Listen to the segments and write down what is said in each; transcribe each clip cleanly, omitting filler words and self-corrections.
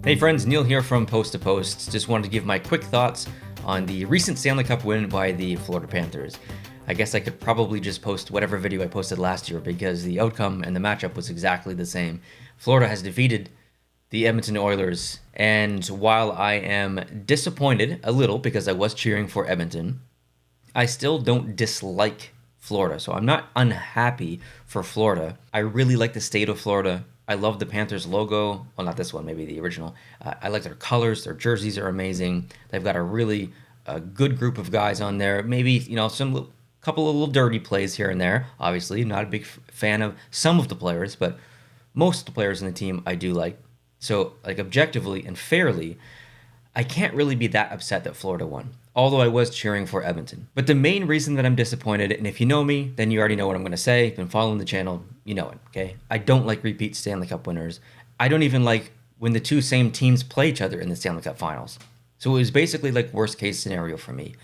Hey friends, Neil here from Post to Post. Just wanted to give my quick thoughts on the recent Stanley Cup win by the Florida Panthers. I guess I could probably just post whatever video I posted last year because the outcome and the matchup was exactly the same. Florida has defeated the Edmonton Oilers, and while I am disappointed a little because I was cheering for Edmonton, I still don't dislike Florida. So I'm not unhappy for Florida. I really like the state of Florida. I love the Panthers logo. Well, not this one, maybe the original. I like their colors. Their jerseys are amazing. They've got a really good group of guys on there. Maybe, some couple of little dirty plays here and there. Obviously, not a big fan of some of the players, but most of the players in the team I do like. So, objectively and fairly, I can't really be that upset that Florida won, although I was cheering for Edmonton. But the main reason that I'm disappointed, and if you know me, then you already know what I'm going to say. If you've been following the channel, you know it, okay? I don't like repeat Stanley Cup winners. I don't even like when the two same teams play each other in the Stanley Cup finals. So it was basically like worst case scenario for me.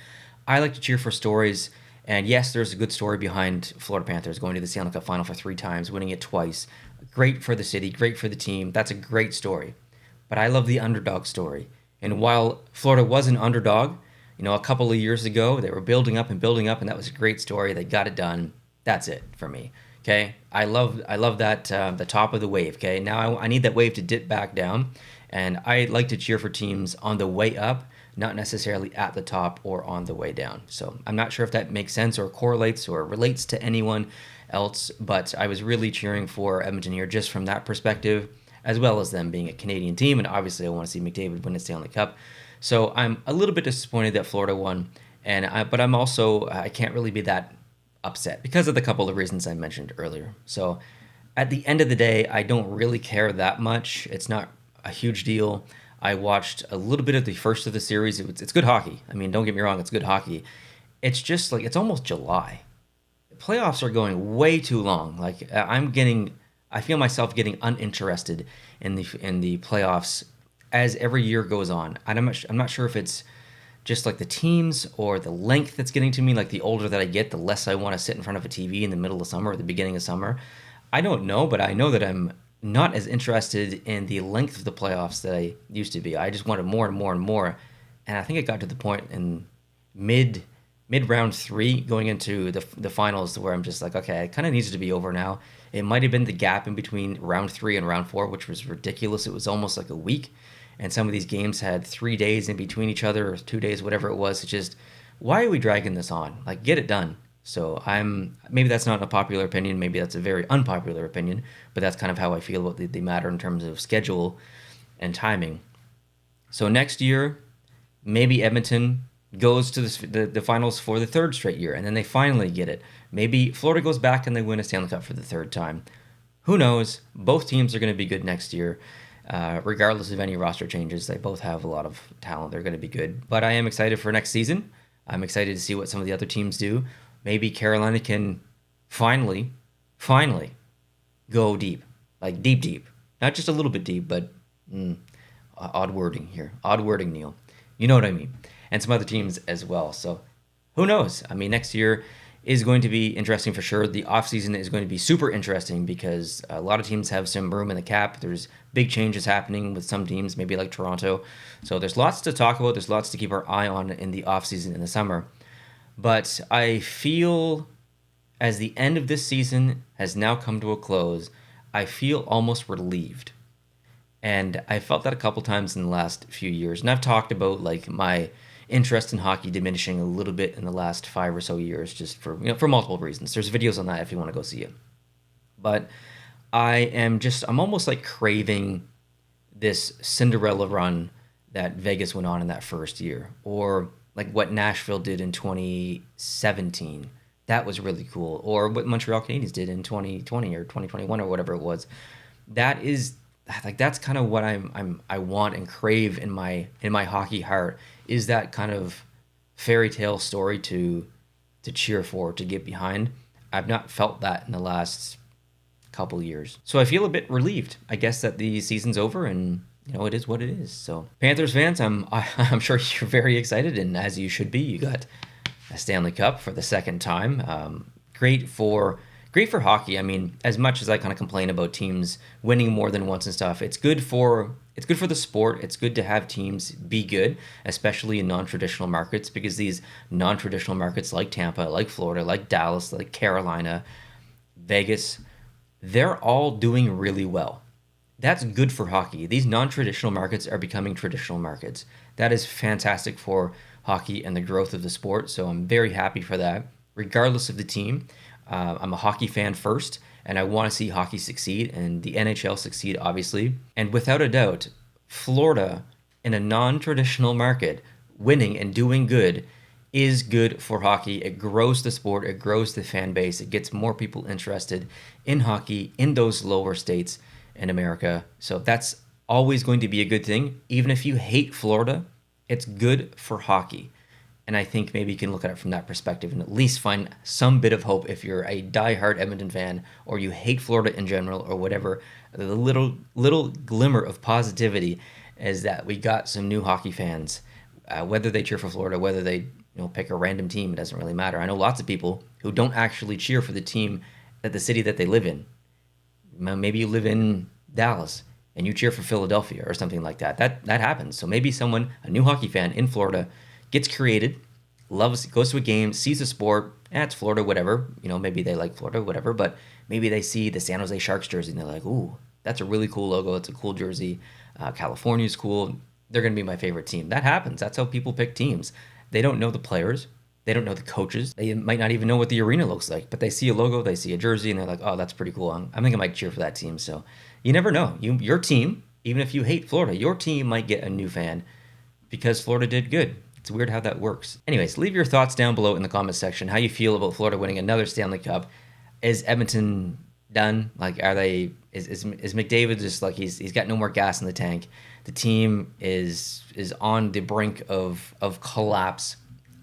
I like to cheer for stories, and yes, there's a good story behind Florida Panthers going to the Stanley Cup final for 3 times, winning it twice. Great for the city, great for the team. That's a great story. But I love the underdog story. And while Florida was an underdog, a couple of years ago, they were building up, and that was a great story. They got it done. That's it for me. Okay, I love that the top of the wave. Okay, now I need that wave to dip back down, and I like to cheer for teams on the way up, not necessarily at the top or on the way down. So I'm not sure if that makes sense or correlates or relates to anyone else, but I was really cheering for Edmonton here just from that perspective, as well as them being a Canadian team, and obviously I want to see McDavid win the Stanley Cup. So I'm a little bit disappointed that Florida won, but I'm also I can't really be that upset because of the couple of reasons I mentioned earlier. So at the end of the day, I don't really care that much. It's not a huge deal. I watched a little bit of the first of the series. It's good hockey. I mean, don't get me wrong, it's good hockey. It's just it's almost July. The playoffs are going way too long. I feel myself getting uninterested in the playoffs as every year goes on. I'm not sure if it's just the teams or the length that's getting to me. Like the older that I get, the less I want to sit in front of a TV in the middle of summer or the beginning of summer. I don't know, but I know that I'm not as interested in the length of the playoffs that I used to be. I just wanted more and more and more. And I think it got to the point in mid round 3 going into the finals where I'm just like, okay, it kind of needs to be over now. It might have been the gap in between round 3 and round 4, which was ridiculous. It was almost like a week. And some of these games had 3 days in between each other, or 2 days, whatever it was. It's just, why are we dragging this on? Get it done. So maybe that's not a popular opinion. Maybe that's a very unpopular opinion. But that's kind of how I feel about the matter in terms of schedule and timing. So next year, maybe Edmonton goes to the finals for the 3rd straight year, and then they finally get it. Maybe Florida goes back and they win a Stanley Cup for the 3rd time. Who knows? Both teams are going to be good next year. Regardless of any roster changes, they both have a lot of talent. They're going to be good. But I am excited for next season. I'm excited to see what some of the other teams do. Maybe Carolina can finally go deep. Deep. Not just a little bit deep, but odd wording here. Odd wording, Neil. You know what I mean. And some other teams as well. So who knows? I mean, next year is going to be interesting for sure. The offseason is going to be super interesting because a lot of teams have some room in the cap. There's big changes happening with some teams, maybe like Toronto. So there's lots to talk about. There's lots to keep our eye on in the offseason in the summer. But I feel as the end of this season has now come to a close, I feel almost relieved. And I felt that a couple times in the last few years. And I've talked about my interest in hockey diminishing a little bit in the last 5 or so years, just for multiple reasons. There's videos on that if you want to go see it. But I'm almost craving this Cinderella run that Vegas went on in that first year, or what Nashville did in 2017. That was really cool. Or what Montreal Canadiens did in 2020 or 2021 or whatever it was. That's kind of what I want and crave in my hockey heart, is that kind of fairy tale story to cheer for, to get behind. I've not felt that in the last couple years. So I feel a bit relieved, I guess, that the season's over and it is what it is. So Panthers fans, I'm sure you're very excited, and as you should be. You got a Stanley Cup for the 2nd time. Great for great for hockey. I mean, as much as I kind of complain about teams winning more than once and stuff, it's good for the sport. It's good to have teams be good, especially in non-traditional markets, because these non-traditional markets like Tampa, like Florida, like Dallas, like Carolina, Vegas, they're all doing really well. That's good for hockey. These non-traditional markets are becoming traditional markets. That is fantastic for hockey and the growth of the sport. So I'm very happy for that, regardless of the team. I'm a hockey fan first, and I want to see hockey succeed and the NHL succeed, obviously. And without a doubt, Florida in a non-traditional market, winning and doing good is good for hockey. It grows the sport, it grows the fan base, it gets more people interested in hockey in those lower states in America. So that's always going to be a good thing. Even if you hate Florida, it's good for hockey. And I think maybe you can look at it from that perspective and at least find some bit of hope if you're a diehard Edmonton fan or you hate Florida in general or whatever. The little glimmer of positivity is that we got some new hockey fans. Whether they cheer for Florida, whether they pick a random team, it doesn't really matter. I know lots of people who don't actually cheer for the team at the city that they live in. Maybe you live in Dallas and you cheer for Philadelphia or something like that. That happens. So maybe a new hockey fan in Florida, gets created, goes to a game, sees the sport, it's Florida, whatever. Maybe they like Florida, whatever, but maybe they see the San Jose Sharks jersey and they're like, ooh, that's a really cool logo. It's a cool jersey. California's cool. They're going to be my favorite team. That happens. That's how people pick teams. They don't know the players. They don't know the coaches. They might not even know what the arena looks like, but they see a logo, they see a jersey, and they're like, oh, that's pretty cool. I think I might cheer for that team. So you never know. Your team, even if you hate Florida, your team might get a new fan because Florida did good. It's weird how that works. Anyways, leave your thoughts down below in the comments section. How you feel about Florida winning another Stanley Cup? Is Edmonton done? Like, are they? Is McDavid just like he's got no more gas in the tank? The team is on the brink of collapse.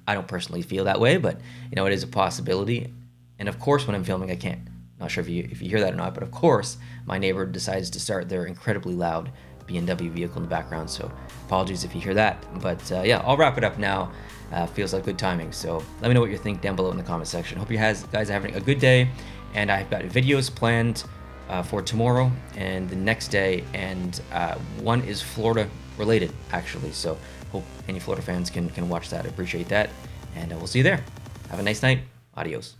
I don't personally feel that way, but it is a possibility. And of course, when I'm filming, I can't. Not sure if you hear that or not, but of course, my neighbor decides to start their incredibly loud BMW vehicle in the background, so apologies if you hear that. But yeah, I'll wrap it up now. Feels like good timing. So let me know what you think down below in the comment section. Hope you guys are having a good day, and I've got videos planned for tomorrow and the next day, and one is Florida related actually. So hope any Florida fans can watch that. I appreciate that, and we'll see you there. Have a nice night. Adios.